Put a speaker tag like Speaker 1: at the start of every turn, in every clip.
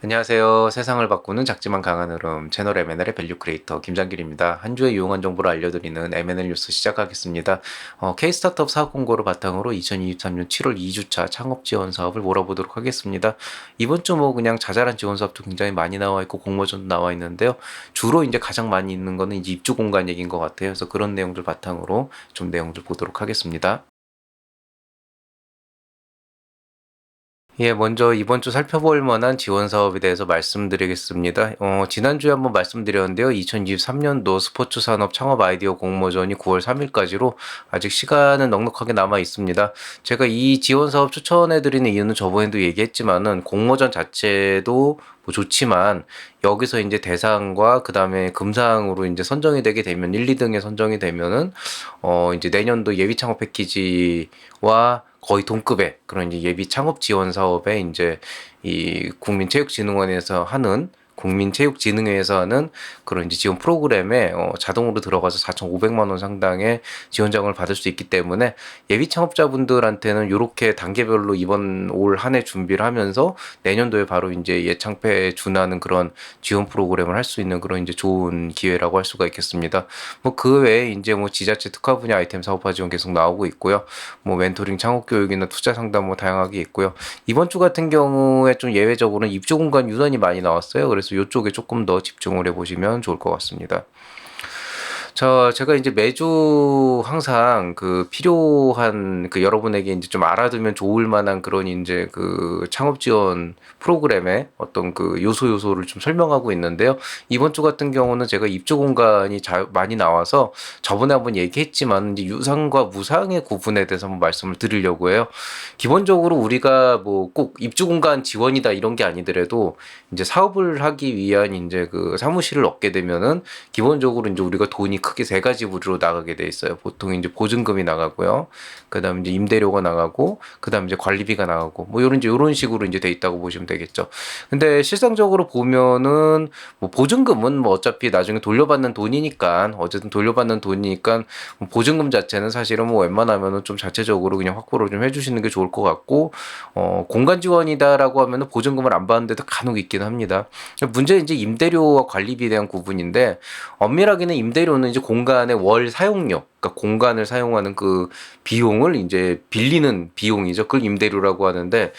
Speaker 1: 안녕하세요. 세상을 바꾸는 작지만 강한 흐름 채널 M&L의 밸류 크리에이터 김장길입니다. 한 주의 유용한 정보를 알려드리는 M&L 뉴스 시작하겠습니다. K-스타트업 사업 공고를 바탕으로 2023년 7월 2주차 창업 지원 사업을 몰아보도록 하겠습니다. 이번 주 뭐 그냥 자잘한 지원 사업도 굉장히 많이 나와 있고 공모전도 나와 있는데요. 주로 이제 가장 많이 있는 거는 이제 입주 공간 얘기인 것 같아요. 그래서 그런 내용들 바탕으로 좀 내용들 보도록 하겠습니다. 예, 먼저 이번 주 살펴볼 만한 지원 사업에 대해서 말씀드리겠습니다. 지난주에 한번 말씀드렸는데요. 2023년도 스포츠 산업 창업 아이디어 공모전이 9월 3일까지로 아직 시간은 넉넉하게 남아 있습니다. 제가 이 지원 사업 추천해드리는 이유는 저번에도 얘기했지만은 공모전 자체도 뭐 좋지만 여기서 이제 대상과 그 다음에 금상으로 이제 선정이 되게 되면 1, 2등에 선정이 되면은 이제 내년도 예비 창업 패키지와 거의 동급의 그런 이제 예비 창업 지원 사업에 이제 이 국민체육진흥원에서 하는 국민체육진흥회에서 하는 그런 이제 지원 프로그램에 자동으로 들어가서 4,500만 원 상당의 지원장을 받을 수 있기 때문에 예비 창업자분들한테는 이렇게 단계별로 이번 올 한 해 준비를 하면서 내년도에 바로 이제 예창패에 준하는 그런 지원 프로그램을 할 수 있는 그런 이제 좋은 기회라고 할 수가 있겠습니다. 뭐 그 외에 이제 뭐 지자체 특화 분야 아이템 사업화 지원 계속 나오고 있고요. 뭐 멘토링 창업 교육이나 투자 상담 뭐 다양하게 있고요. 이번 주 같은 경우에 좀 예외적으로는 입주 공간 유난히 많이 나왔어요. 그래서 이쪽에 조금 더 집중을 해보시면 좋을 것 같습니다. 제가 이제 매주 항상 그 필요한 그 여러분에게 이제 좀 알아두면 좋을 만한 그런 이제 그 창업 지원 프로그램의 어떤 그 요소를 좀 설명하고 있는데요. 이번 주 같은 경우는 제가 입주 공간이 많이 나와서 저번에 한번 얘기했지만 이제 유상과 무상의 구분에 대해서 한번 말씀을 드리려고 해요. 기본적으로 우리가 뭐 꼭 입주 공간 지원이다 이런 게 아니더라도 이제 사업을 하기 위한 이제 그 사무실을 얻게 되면은 기본적으로 이제 우리가 돈이 크게 세 가지 부류로 나가게 돼 있어요. 보통 이제 보증금이 나가고요. 그다음 이제 임대료가 나가고, 그다음 이제 관리비가 나가고, 뭐 이런 식으로 이제 돼 있다고 보시면 되겠죠. 근데 실상적으로 보면은 뭐 보증금은 뭐 어차피 나중에 돌려받는 돈이니까 어쨌든 돌려받는 돈이니까 뭐 보증금 자체는 사실은 뭐 웬만하면은 좀 자체적으로 그냥 확보를 좀 해주시는 게 좋을 것 같고, 공간 지원이다라고 하면은 보증금을 안 받는 데도 간혹 있긴 합니다. 문제는 이제 임대료와 관리비에 대한 구분인데 엄밀하게는 임대료는 이제 공간의 월 사용료, 그러니까 공간을 사용하는 그 비용을 이제 빌리는 비용이죠. 그걸 임대료라고 하는데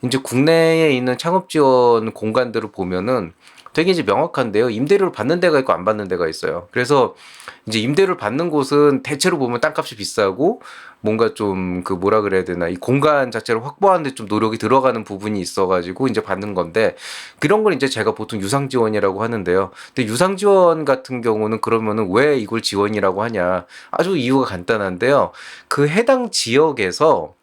Speaker 1: 이제 국내에 있는 창업 지원 공간들을 보면은 되게 이제 명확한데요. 임대료를 받는 데가 있고 안 받는 데가 있어요. 그래서 이제 임대료를 받는 곳은 대체로 보면 땅값이 비싸고 뭔가 좀 그 뭐라 그래야 되나 이 공간 자체를 확보하는데 좀 노력이 들어가는 부분이 있어가지고 이제 받는 건데 그런 걸 이제 제가 보통 유상 지원이라고 하는데요. 근데 유상 지원 같은 경우는 그러면은 왜 이걸 지원이라고 하냐? 아주 이유가 간단한데요. 그 해당 지역에서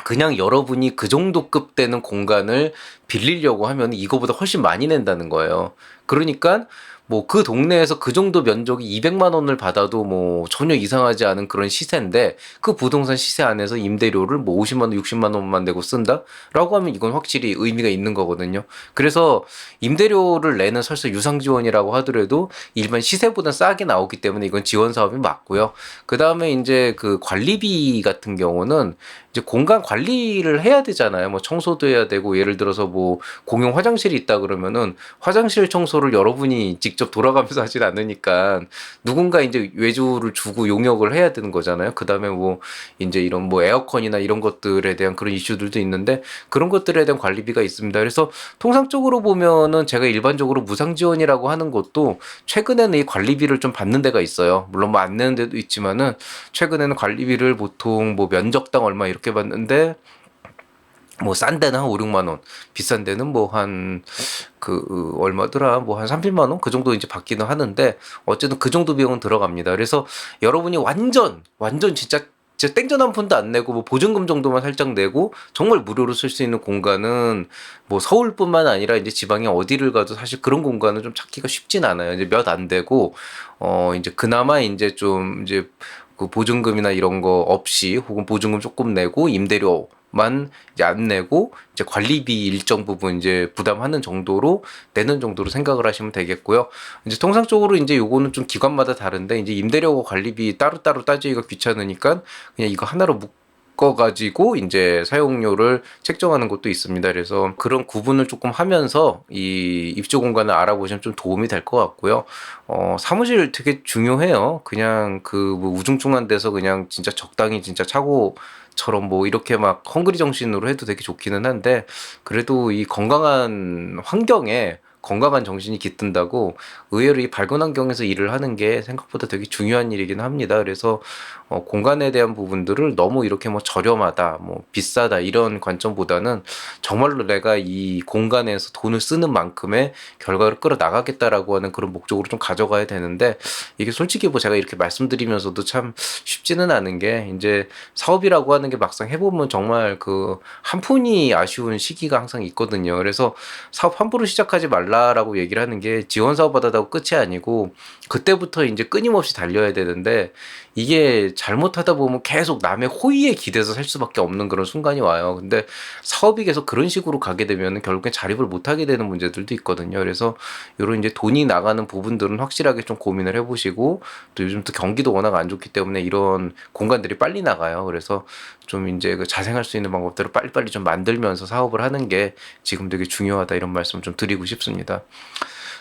Speaker 1: 그냥 여러분이 그 정도 급 되는 공간을 빌리려고 하면 이거보다 훨씬 많이 낸다는 거예요. 그러니까 뭐 그 동네에서 그 정도 면적이 200만 원을 받아도 뭐 전혀 이상하지 않은 그런 시세인데 그 부동산 시세 안에서 임대료를 뭐 50만 원, 60만 원만 내고 쓴다라고 하면 이건 확실히 의미가 있는 거거든요. 그래서 임대료를 내는 설사 유상 지원이라고 하더라도 일반 시세보다 싸게 나오기 때문에 이건 지원 사업이 맞고요. 그 다음에 이제 그 관리비 같은 경우는 이제 공간 관리를 해야 되잖아요. 뭐 청소도 해야 되고 예를 들어서 뭐 공용 화장실이 있다 그러면은 화장실 청소를 여러분이 직접 돌아가면서 하진 않으니까 누군가 이제 외주를 주고 용역을 해야 되는 거잖아요. 그다음에 뭐 이제 이런 뭐 에어컨이나 이런 것들에 대한 그런 이슈들도 있는데 그런 것들에 대한 관리비가 있습니다. 그래서 통상적으로 보면은 제가 일반적으로 무상 지원이라고 하는 것도 최근에는 이 관리비를 좀 받는 데가 있어요. 물론 뭐 안 내는 데도 있지만은 최근에는 관리비를 보통 뭐 면적당 얼마 이렇게 받는데 뭐 싼 데는 한 5, 6만 원, 비싼 데는 뭐 한 그 얼마더라? 뭐 한 30만 원 그 정도 이제 받기는 하는데 어쨌든 그 정도 비용은 들어갑니다. 그래서 여러분이 완전 진짜 땡전 한 푼도 안 내고 뭐 보증금 정도만 살짝 내고 정말 무료로 쓸 수 있는 공간은 뭐 서울뿐만 아니라 이제 지방에 어디를 가도 사실 그런 공간은 좀 찾기가 쉽진 않아요. 이제 몇 안 되고 이제 그나마 이제 좀 이제 그 보증금이나 이런 거 없이 혹은 보증금 조금 내고 임대료만 이제 안 내고 이제 관리비 일정 부분 이제 부담하는 정도로 내는 정도로 생각을 하시면 되겠고요. 이제 통상적으로 이제 요거는 좀 기관마다 다른데 이제 임대료와 관리비 따로따로 따지기가 귀찮으니까 그냥 이거 하나로 거 가지고 이제 사용료를 책정하는 것도 있습니다. 그래서 그런 구분을 조금 하면서 이 입주 공간을 알아보시면 좀 도움이 될 것 같고요. 사무실 되게 중요해요. 그냥 뭐 우중충한 데서 그냥 진짜 적당히 진짜 차고처럼 뭐 이렇게 막 헝그리 정신으로 해도 되게 좋기는 한데, 그래도 이 건강한 환경에 건강한 정신이 깃든다고 의외로 이 밝은 환경에서 일을 하는 게 생각보다 되게 중요한 일이긴 합니다. 그래서 공간에 대한 부분들을 너무 이렇게 뭐 저렴하다, 뭐 비싸다 이런 관점보다는 정말로 내가 이 공간에서 돈을 쓰는 만큼의 결과를 끌어나가겠다라고 하는 그런 목적으로 좀 가져가야 되는데, 이게 솔직히 뭐 제가 이렇게 말씀드리면서도 참 쉽지는 않은 게, 이제 사업이라고 하는 게 막상 해보면 정말 그 한 푼이 아쉬운 시기가 항상 있거든요. 그래서 사업 함부로 시작하지 말라라고 얘기를 하는 게, 지원 사업 받았다고 끝이 아니고 그때부터 이제 끊임없이 달려야 되는데, 이게 잘못하다 보면 계속 남의 호의에 기대서 살 수밖에 없는 그런 순간이 와요. 근데 사업이 계속 그런 식으로 가게 되면 결국엔 자립을 못하게 되는 문제들도 있거든요. 그래서 이런 이제 돈이 나가는 부분들은 확실하게 좀 고민을 해보시고, 또 요즘 또 경기도 워낙 안 좋기 때문에 이런 공간들이 빨리 나가요. 그래서 좀 이제 그 자생할 수 있는 방법들을 빨리빨리 좀 만들면서 사업을 하는 게 지금 되게 중요하다, 이런 말씀을 좀 드리고 싶습니다.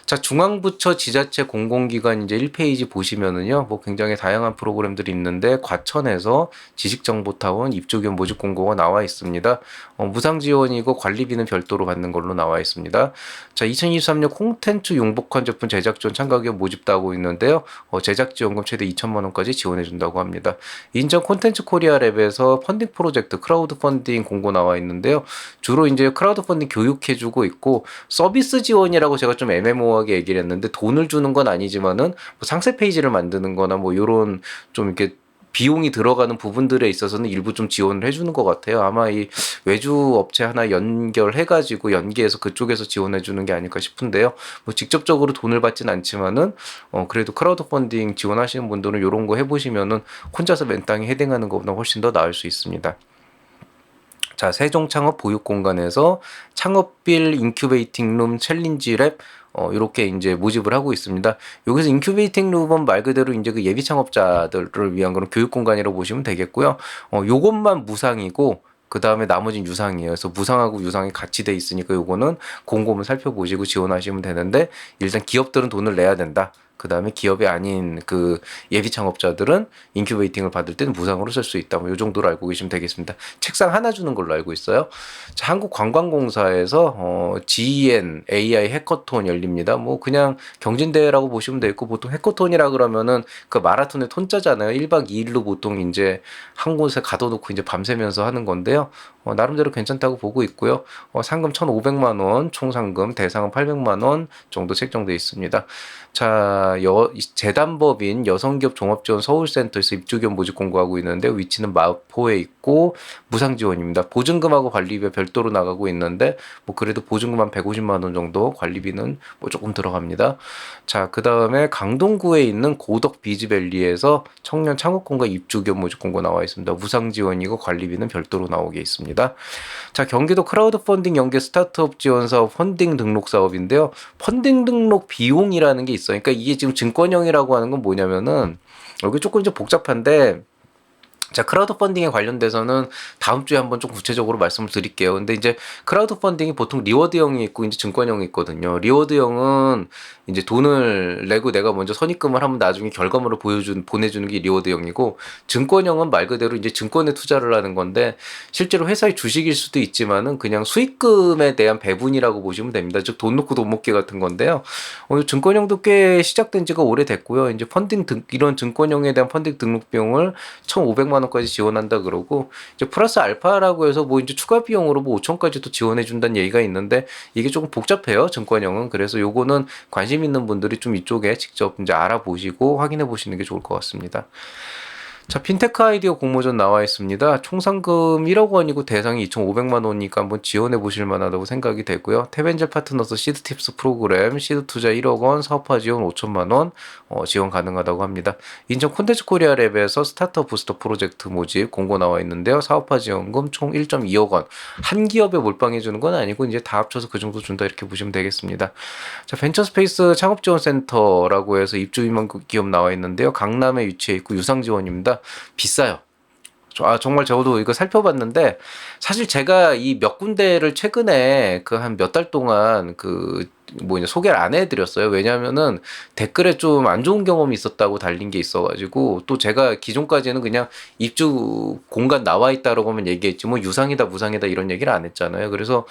Speaker 1: 자, 중앙부처 지자체 공공기관 이제 1페이지 보시면은요, 뭐 굉장히 다양한 프로그램들이 있는데, 과천에서 지식정보타운 입주견 모집 공고가 나와 있습니다. 무상 지원이고 관리비는 별도로 받는 걸로 나와 있습니다. 자, 2023년 콘텐츠 융복한 제품 제작 지원 참가기업 모집도 하고 있는데요. 제작 지원금 최대 2천만 원까지 지원해 준다고 합니다. 인천 콘텐츠 코리아 랩에서 펀딩 프로젝트 크라우드 펀딩 공고 나와 있는데요. 주로 이제 크라우드 펀딩 교육해 주고 있고, 서비스 지원이라고 제가 좀 애매모호하게 얘기를 했는데, 돈을 주는 건 아니지만은 뭐 상세 페이지를 만드는 거나 뭐 요런 좀 이렇게 비용이 들어가는 부분들에 있어서는 일부 좀 지원을 해주는 것 같아요. 아마 이 외주 업체 하나 연결해가지고 연계해서 그쪽에서 지원해주는 게 아닐까 싶은데요. 뭐 직접적으로 돈을 받진 않지만은 그래도 크라우드 펀딩 지원하시는 분들은 이런 거 해보시면은 혼자서 맨땅에 헤딩하는 것보다 훨씬 더 나을 수 있습니다. 자, 세종창업 보육공간에서 창업빌 인큐베이팅 룸 챌린지 랩 이렇게 이제 모집을 하고 있습니다. 여기서 인큐베이팅 룸은 말 그대로 이제 그 예비 창업자들을 위한 그런 교육 공간이라고 보시면 되겠고요. 요것만 무상이고 그 다음에 나머지는 유상이에요. 그래서 무상하고 유상이 같이 돼 있으니까 요거는 곰곰이 살펴보시고 지원하시면 되는데, 일단 기업들은 돈을 내야 된다. 그 다음에 기업이 아닌 그 예비 창업자들은 인큐베이팅을 받을 때는 무상으로 쓸 수 있다. 뭐 이 정도로 알고 계시면 되겠습니다. 책상 하나 주는 걸로 알고 있어요. 자, 한국관광공사에서 GEN AI 해커톤 열립니다. 뭐 그냥 경진대회라고 보시면 되겠고, 보통 해커톤이라 그러면은 그 마라톤의 톤자잖아요. 1박 2일로 보통 이제 한 곳에 가둬놓고 이제 밤새면서 하는 건데요. 나름대로 괜찮다고 보고 있고요. 상금 1,500만 원, 총 상금 대상은 800만 원 정도 책정되어 있습니다. 자, 재단법인 여성기업 종합지원 서울센터에서 입주견 모집 공고하고 있는데, 위치는 마포에 있고 무상 지원입니다. 보증금하고 관리비 별도로 나가고 있는데, 뭐 그래도 보증금 한 150만 원 정도, 관리비는 뭐 조금 들어갑니다. 자, 그 다음에 강동구에 있는 고덕 비즈밸리에서 청년 창업공간 입주견 모집 공고 나와 있습니다. 무상 지원이고 관리비는 별도로 나오게 있습니다. 자, 경기도 크라우드 펀딩 연계 스타트업 지원 사업 펀딩 등록 사업인데요. 펀딩 등록 비용이라는 게 있어요. 그러니까 이게 지금 증권형이라고 하는 건 뭐냐면은, 여기 조금 좀 복잡한데, 자, 크라우드 펀딩에 관련돼서는 다음 주에 한번 좀 구체적으로 말씀을 드릴게요. 근데 이제 크라우드 펀딩이 보통 리워드형이 있고 이제 증권형이 있거든요. 리워드형은 이제 돈을 내고 내가 먼저 선입금을 하면 나중에 결과물을 보내주는 게 리워드형이고, 증권형은 말 그대로 이제 증권에 투자를 하는 건데, 실제로 회사의 주식일 수도 있지만은 그냥 수익금에 대한 배분이라고 보시면 됩니다. 즉 돈 놓고 돈 먹기 같은 건데요. 증권형도 꽤 시작된 지가 오래됐고요. 이제 이런 증권형에 대한 펀딩 등록 비용을 1,500만 원까지 지원한다 그러고, 이제 플러스 알파라고 해서 뭐 이제 추가 비용으로 뭐 5천까지도 지원해 준다는 얘기가 있는데, 이게 조금 복잡해요, 증권형은. 그래서 요거는 관심 있는 분들이 좀 이쪽에 직접 이제 알아보시고 확인해 보시는 게 좋을 것 같습니다. 자, 핀테크 아이디어 공모전 나와 있습니다. 총 상금 1억 원이고 대상이 2,500만 원이니까 한번 지원해 보실 만하다고 생각이 되고요. 태벤젤 파트너스 시드 팁스 프로그램 시드 투자 1억 원, 사업화 지원 5천만 원 지원 가능하다고 합니다. 인천 콘텐츠 코리아 랩에서 스타트업 부스터 프로젝트 모집 공고 나와 있는데요. 사업화 지원금 총 1.2억 원. 한 기업에 몰빵해 주는 건 아니고 이제 다 합쳐서 그 정도 준다, 이렇게 보시면 되겠습니다. 자, 벤처스페이스 창업지원센터라고 해서 입주 희망 기업 나와 있는데요. 강남에 위치해 있고 유상 지원입니다. 비싸요. 정말 저도 이거 살펴봤는데 사실 제가 이 몇 군데를 최근에 그 한 몇 달 동안 그 뭐냐 소개를 안 해드렸어요. 왜냐하면은 댓글에 좀 안 좋은 경험이 있었다고 달린 게 있어가지고 또 제가 기존까지는 그냥 입주 공간 나와 있다라고만 얘기했지 뭐 유상이다 무상이다 이런 얘기를 안 했잖아요. 그래서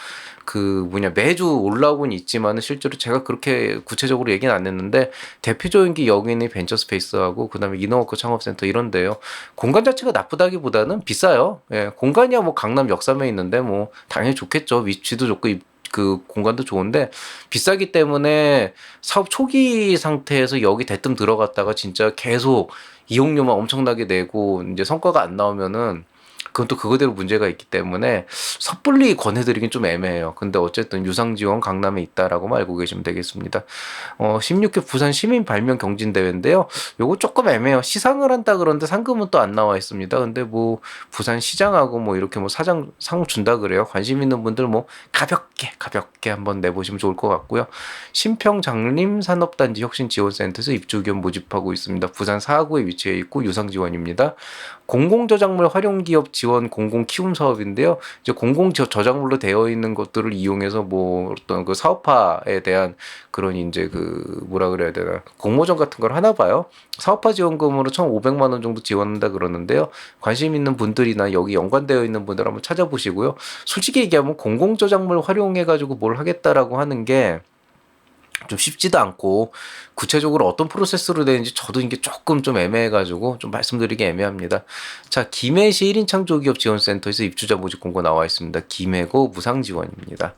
Speaker 1: 그 뭐냐 매주 올라오곤 있지만은 실제로 제가 그렇게 구체적으로 얘기는 안 했는데 대표적인 게 여기 있는 벤처스페이스하고 그다음에 이너워크 창업센터 이런데요. 공간 자체가 나쁘다기보다는 비싸요. 예, 공간이야 뭐 강남 역삼에 있는데 뭐 당연히 좋겠죠. 위치도 좋고 그 공간도 좋은데 비싸기 때문에 사업 초기 상태에서 여기 대뜸 들어갔다가 진짜 계속 이용료만 엄청나게 내고 이제 성과가 안 나오면은 그건 또 그거대로 문제가 있기 때문에 섣불리 권해드리긴 좀 애매해요. 근데 어쨌든 유상지원 강남에 있다라고만 알고 계시면 되겠습니다. 16회 부산 시민 발명 경진대회인데요. 요거 조금 애매해요. 시상을 한다 그러는데 상금은 또 안 나와 있습니다. 근데 뭐 부산 시장하고 뭐 이렇게 뭐 사장 상 준다 그래요. 관심 있는 분들 뭐 가볍게 한번 내보시면 좋을 것 같고요. 신평 장림 산업단지 혁신지원센터에서 입주기업 모집하고 있습니다. 부산 사구에 위치해 있고 유상지원입니다. 공공저작물 활용기업 지원 공공키움 사업인데요. 이제 공공저작물로 되어 있는 것들을 이용해서 뭐 어떤 그 사업화에 대한 그런 이제 그 뭐라 그래야 되나 공모전 같은 걸 하나 봐요. 사업화 지원금으로 1,500만 원 정도 지원한다 그러는데요. 관심 있는 분들이나 여기 연관되어 있는 분들 한번 찾아보시고요. 솔직히 얘기하면 공공저작물 활용해가지고 뭘 하겠다라고 하는 게 좀 쉽지도 않고 구체적으로 어떤 프로세스로 되는지 저도 이게 조금 좀 애매해가지고 좀 말씀드리기 애매합니다. 자, 김해시 1인 창조기업 지원센터에서 입주자 모집 공고 나와 있습니다. 김해고 무상 지원입니다.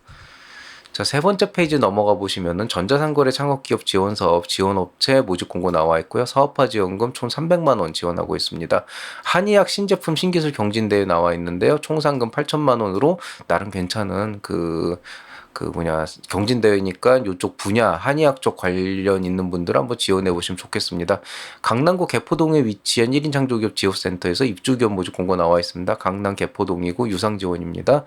Speaker 1: 자, 세 번째 페이지 넘어가 보시면은 전자상거래 창업기업 지원사업 지원업체 모집 공고 나와 있고요. 사업화 지원금 총 300만 원 지원하고 있습니다. 한의학 신제품 신기술 경진대회 나와 있는데요. 총 상금 8천만 원으로 나름 괜찮은 그 경진대회니까 이쪽 분야 한의학 쪽 관련 있는 분들 한번 지원해 보시면 좋겠습니다. 강남구 개포동에 위치한 1인 창조기업 지원센터에서 입주기업 모집 공고 나와 있습니다. 강남 개포동이고 유상 지원입니다.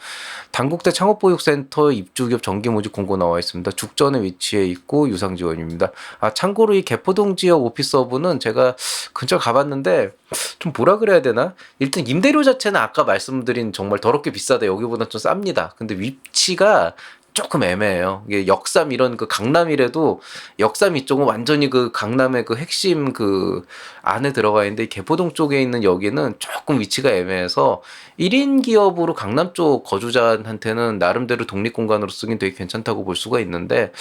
Speaker 1: 단국대 창업보육센터 입주기업 정기 모집 공고 나와 있습니다. 죽전에 위치해 있고 유상 지원입니다. 참고로 이 개포동 지역 오피스허브는 제가 근처 가봤는데 좀 뭐라 그래야 되나? 일단 임대료 자체는 아까 말씀드린 정말 더럽게 비싸다. 여기보다 좀 쌉니다. 근데 위치가 조금 애매해요. 이게 역삼 이런 그 강남이라도 역삼 이쪽은 완전히 그 강남의 그 핵심 그 안에 들어가 있는데 개포동 쪽에 있는 여기는 조금 위치가 애매해서 1인 기업으로 강남 쪽 거주자한테는 나름대로 독립공간으로 쓰긴 되게 괜찮다고 볼 수가 있는데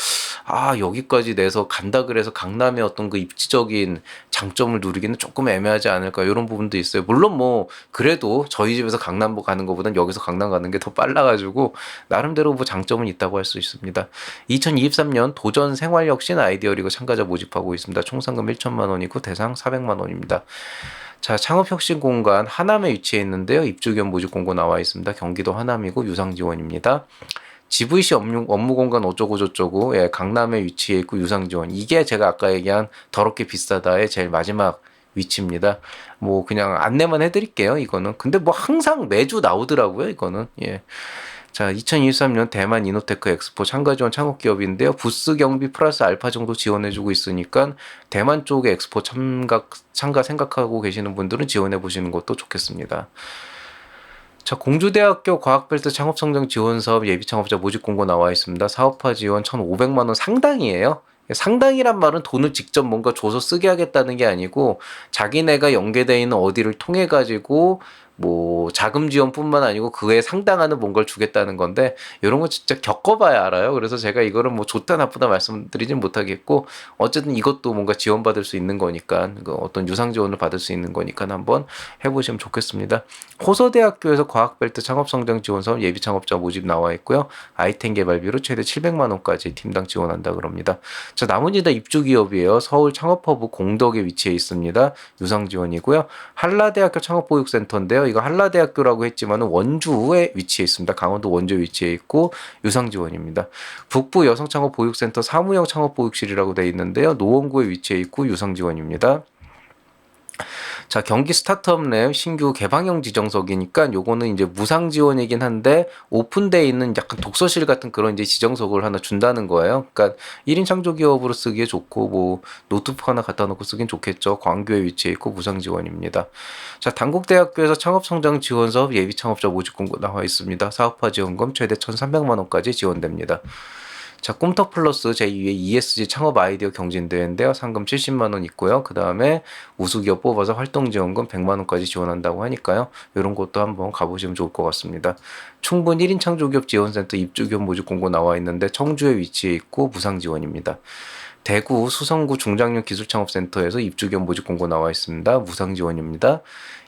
Speaker 1: 여기까지 내서 간다 그래서 강남의 어떤 그 입지적인 장점을 누리기는 조금 애매하지 않을까 이런 부분도 있어요. 물론 뭐 그래도 저희 집에서 강남 가는 것보단 여기서 강남 가는 게 더 빨라가지고 나름대로 뭐 장점은 있다고 할 수 있습니다. 2023년 도전 생활혁신 아이디어리그 참가자 모집하고 있습니다. 총 상금 1천만 원이고 대상 400만 원입니다. 자, 창업혁신공간 하남에 위치해 있는데요. 입주기업 모집 공고 나와 있습니다. 경기도 하남이고 유상지원입니다. GVC 업무 공간 어쩌고 저쩌고 강남에 위치해 있고 유상지원. 이게 제가 아까 얘기한 더럽게 비싸다의 제일 마지막 위치입니다. 뭐 그냥 안내만 해드릴게요. 이거는. 근데 뭐 항상 매주 나오더라고요. 이거는. 자, 2023년 대만 이노테크 엑스포 참가 지원 창업기업인데요. 부스 경비 플러스 알파 정도 지원해주고 있으니까 대만 쪽에 엑스포 참가 생각하고 계시는 분들은 지원해 보시는 것도 좋겠습니다. 자, 공주대학교 과학벨트 창업성장 지원사업 예비창업자 모집 공고 나와 있습니다. 사업화 지원 1,500만 원 상당이에요. 상당이란 말은 돈을 직접 뭔가 줘서 쓰게 하겠다는 게 아니고 자기네가 연계되어 있는 어디를 통해 가지고 뭐 자금 지원뿐만 아니고 그에 상당하는 뭔가를 주겠다는 건데 이런 거 진짜 겪어봐야 알아요. 그래서 제가 이거를 뭐 좋다 나쁘다 말씀드리진 못하겠고 어쨌든 이것도 뭔가 지원받을 수 있는 거니까 어떤 유상 지원을 받을 수 있는 거니까 한번 해보시면 좋겠습니다. 호서대학교에서 과학벨트 창업성장 지원사업 예비창업자 모집 나와 있고요. 아이템 개발비로 최대 700만 원까지 팀당 지원한다 그럽니다. 자, 나머지 다 입주기업이에요. 서울 창업허브 공덕에 위치해 있습니다. 유상 지원이고요. 한라대학교 창업보육센터인데요. 이거 한라대학교라고 했지만 원주에 위치해 있습니다. 강원도 원주에 위치해 있고 유상 지원입니다. 북부 여성창업보육센터 사무형 창업보육실이라고 되어 있는데요. 노원구에 위치해 있고 유상 지원입니다. 자, 경기 스타트업랩 신규 개방형 지정석이니까 요거는 이제 무상 지원이긴 한데 오픈되어 있는 약간 독서실 같은 그런 이제 지정석을 하나 준다는 거예요. 그러니까 1인 창조 기업으로 쓰기에 좋고 뭐 노트북 하나 갖다 놓고 쓰긴 좋겠죠. 광교에 위치해 있고 무상 지원입니다. 자, 단국대학교에서 창업성장 지원 사업 예비 창업자 모집 공고 나와 있습니다. 사업화 지원금 최대 1,300만 원까지 지원됩니다. 자, 꿈터 플러스 제2회 ESG 창업 아이디어 경진대회인데요. 상금 70만 원 있고요. 그 다음에 우수기업 뽑아서 활동지원금 100만 원까지 지원한다고 하니까요. 이런 것도 한번 가보시면 좋을 것 같습니다. 충분 1인 창조기업 지원센터 입주기업 모집 공고 나와 있는데 청주에 위치해 있고 무상 지원입니다. 대구 수성구 중장년 기술창업센터에서 입주기업 모집 공고 나와 있습니다. 무상 지원입니다.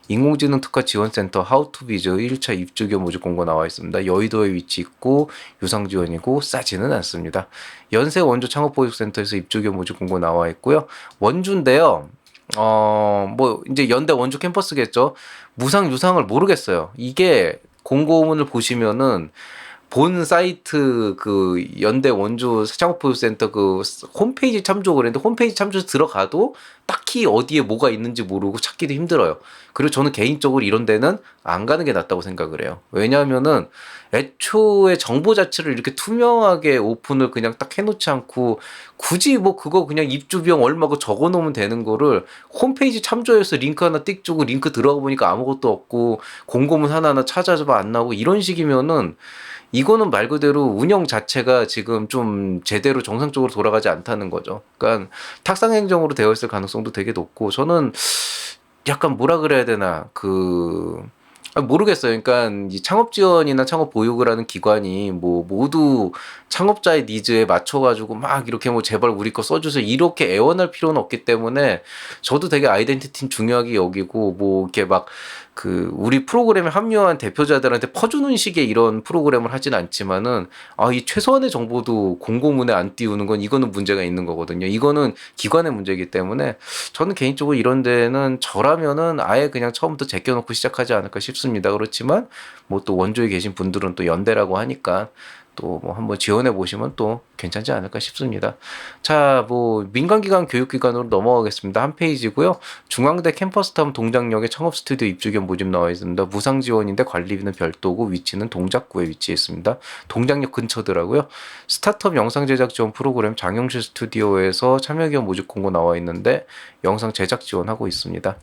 Speaker 1: 인공지능 특화 지원센터 하우투비즈 1차 입주기업 모집 공고 나와 있습니다. 여의도에 위치 있고 유상 지원이고 싸지는 않습니다. 연세 원주 창업보육센터에서 입주기업 모집 공고 나와 있고요. 원주인데요. 뭐 이제 연대 원주 캠퍼스겠죠. 무상 유상을 모르겠어요. 이게 공고문을 보시면은 본 사이트 그 연대 원주 창업보육센터 그 홈페이지 참조를 했는데 홈페이지 참조 들어가도 딱히 어디에 뭐가 있는지 모르고 찾기도 힘들어요. 그리고 저는 개인적으로 이런 데는 안 가는 게 낫다고 생각을 해요. 왜냐하면은 애초에 정보 자체를 이렇게 투명하게 오픈을 그냥 딱 해놓지 않고 굳이 뭐 그거 그냥 입주 비용 얼마고 적어 놓으면 되는 거를 홈페이지 참조해서 링크 하나 띡 주고 링크 들어가 보니까 아무것도 없고 공고문 하나하나 찾아봐 안 나오고 이런 식이면은 이거는 말 그대로 운영 자체가 지금 좀 제대로 정상적으로 돌아가지 않다는 거죠. 그러니까 탁상행정으로 되어 있을 가능성도 되게 높고 저는 약간 뭐라 그래야 되나 모르겠어요. 그러니까 이 창업 지원이나 창업 보육을 하는 기관이 뭐 모두 창업자의 니즈에 맞춰가지고 막 이렇게 뭐 제발 우리 거 써주세요 이렇게 애원할 필요는 없기 때문에 저도 되게 아이덴티티는 중요하게 여기고 뭐 이렇게 막 그 우리 프로그램에 합류한 대표자들한테 퍼주는 식의 이런 프로그램을 하진 않지만은 이 최소한의 정보도 공고문에 안 띄우는 건 이거는 문제가 있는 거거든요. 이거는 기관의 문제이기 때문에 저는 개인적으로 이런 데는 저라면은 아예 그냥 처음부터 제껴놓고 시작하지 않을까 싶습니다. 그렇지만 뭐 또 원주에 계신 분들은 또 연대라고 하니까 또 뭐 한번 지원해 보시면 또 괜찮지 않을까 싶습니다. 자, 뭐 민간기관 교육기관으로 넘어가겠습니다. 한 페이지고요. 중앙대 캠퍼스타운 동작역에 창업 스튜디오 입주견 모집 나와 있습니다. 무상 지원인데 관리비는 별도고 위치는 동작구에 위치해 있습니다. 동작역 근처더라고요. 스타트업 영상 제작 지원 프로그램 장영실 스튜디오에서 참여기업 모집 공고 나와 있는데 영상 제작 지원하고 있습니다.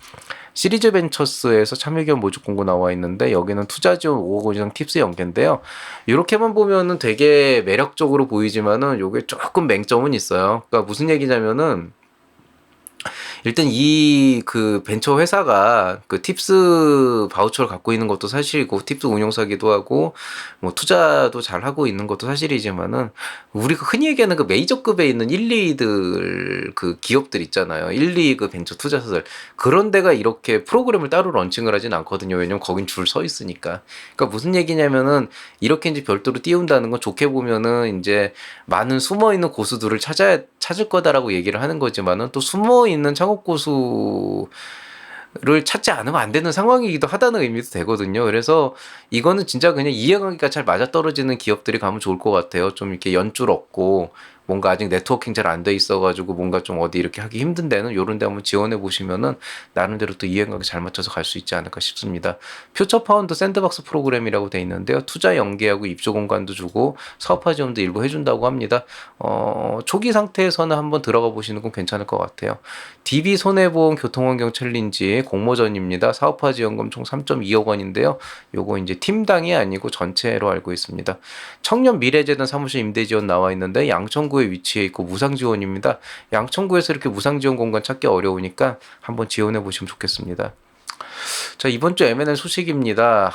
Speaker 1: 시리즈 벤처스에서 참여기업 모집 공고 나와 있는데 여기는 투자 지원 5억 원 이상 팁스 연계인데요. 이렇게만 보면은 되게 매력적으로 보이지만은 요게 조금 맹점은 있어요. 그러니까 무슨 얘기냐면은 일단 이 그 벤처 회사가 그 팁스 바우처를 갖고 있는 것도 사실이고 팁스 운용사기도 하고 뭐 투자도 잘 하고 있는 것도 사실이지만은 우리가 흔히 얘기하는 그 메이저급에 있는 1, 2들 그 기업들 있잖아요. 1, 2 그 벤처 투자사들 그런 데가 이렇게 프로그램을 따로 런칭을 하진 않거든요. 왜냐면 거긴 줄 서 있으니까. 그러니까 무슨 얘기냐면은 이렇게 이제 별도로 띄운다는 건 좋게 보면은 이제 많은 숨어 있는 고수들을 찾을 거다라고 얘기를 하는 거지만은 또 숨어 있는 창업 고수를 찾지 않으면 안 되는 상황이기도 하다는 의미도 되거든요. 그래서 이거는 진짜 그냥 이해관계가 잘 맞아떨어지는 기업들이 가면 좋을 것 같아요. 좀 이렇게 연줄 없고 뭔가 아직 네트워킹 잘 안 돼 있어가지고 뭔가 좀 어디 이렇게 하기 힘든 데는 요런 데 한번 지원해 보시면은 나름대로 또 이해관계 잘 맞춰서 갈 수 있지 않을까 싶습니다. 퓨처 파운드 샌드박스 프로그램이라고 돼 있는데요. 투자 연계하고 입주 공간도 주고 사업화 지원도 일부 해준다고 합니다. 초기 상태에서는 한번 들어가 보시는 건 괜찮을 것 같아요. DB 손해보험 교통환경 챌린지 공모전입니다. 사업화 지원금 총 3.2억 원인데요. 요거 이제 팀당이 아니고 전체로 알고 있습니다. 청년 미래재단 사무실 임대 지원 나와 있는데 양천구에 위치해 있고 무상 지원입니다. 양천구에서 이렇게 무상 지원 공간 찾기 어려우니까 한번 지원해 보시면 좋겠습니다. 자, 이번 주 M&A 소식입니다.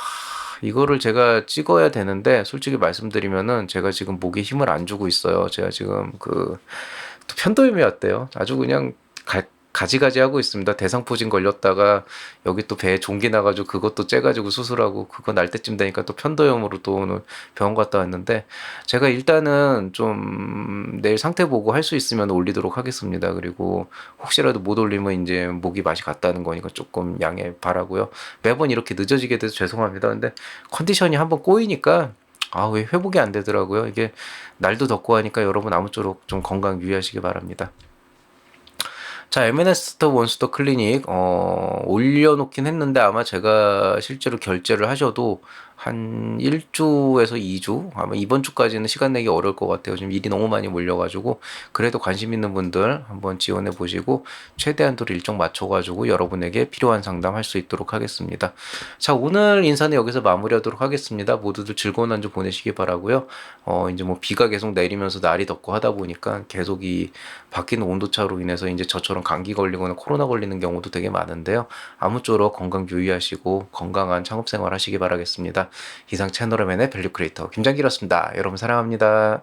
Speaker 1: 이거를 제가 찍어야 되는데 솔직히 말씀드리면은 제가 지금 목에 힘을 안 주고 있어요. 제가 지금 또 편도염이 왔대요. 아주 그냥 가지가지 하고 있습니다. 대상포진 걸렸다가 여기 또 배에 종기 나가지고 그것도 째가지고 수술하고 그거 날 때쯤 되니까 또 편도염으로 또 오늘 병원 갔다 왔는데 제가 일단은 좀 내일 상태 보고 할 수 있으면 올리도록 하겠습니다. 그리고 혹시라도 못 올리면 이제 목이 맛이 갔다는 거니까 조금 양해 바라고요. 매번 이렇게 늦어지게 돼서 죄송합니다. 근데 컨디션이 한번 꼬이니까 왜 회복이 안 되더라고요. 이게 날도 덥고 하니까 여러분 아무쪼록 좀 건강 유의하시기 바랍니다. 자, M&S 원스톱 클리닉 올려놓긴 했는데 아마 제가 실제로 결제를 하셔도 한 1주에서 2주 아마 이번 주까지는 시간 내기 어려울 것 같아요. 지금 일이 너무 많이 몰려가지고 그래도 관심 있는 분들 한번 지원해 보시고 최대한도로 일정 맞춰가지고 여러분에게 필요한 상담할 수 있도록 하겠습니다. 자, 오늘 인사는 여기서 마무리하도록 하겠습니다. 모두들 즐거운 한 주 보내시기 바라고요. 이제 뭐 비가 계속 내리면서 날이 덥고 하다 보니까 계속 이 바뀌는 온도차로 인해서 이제 저처럼 감기 걸리거나 코로나 걸리는 경우도 되게 많은데요. 아무쪼록 건강 유의하시고 건강한 창업생활 하시기 바라겠습니다. 이상 채널화면의 밸류 크리에이터 김장기였습니다. 여러분 사랑합니다.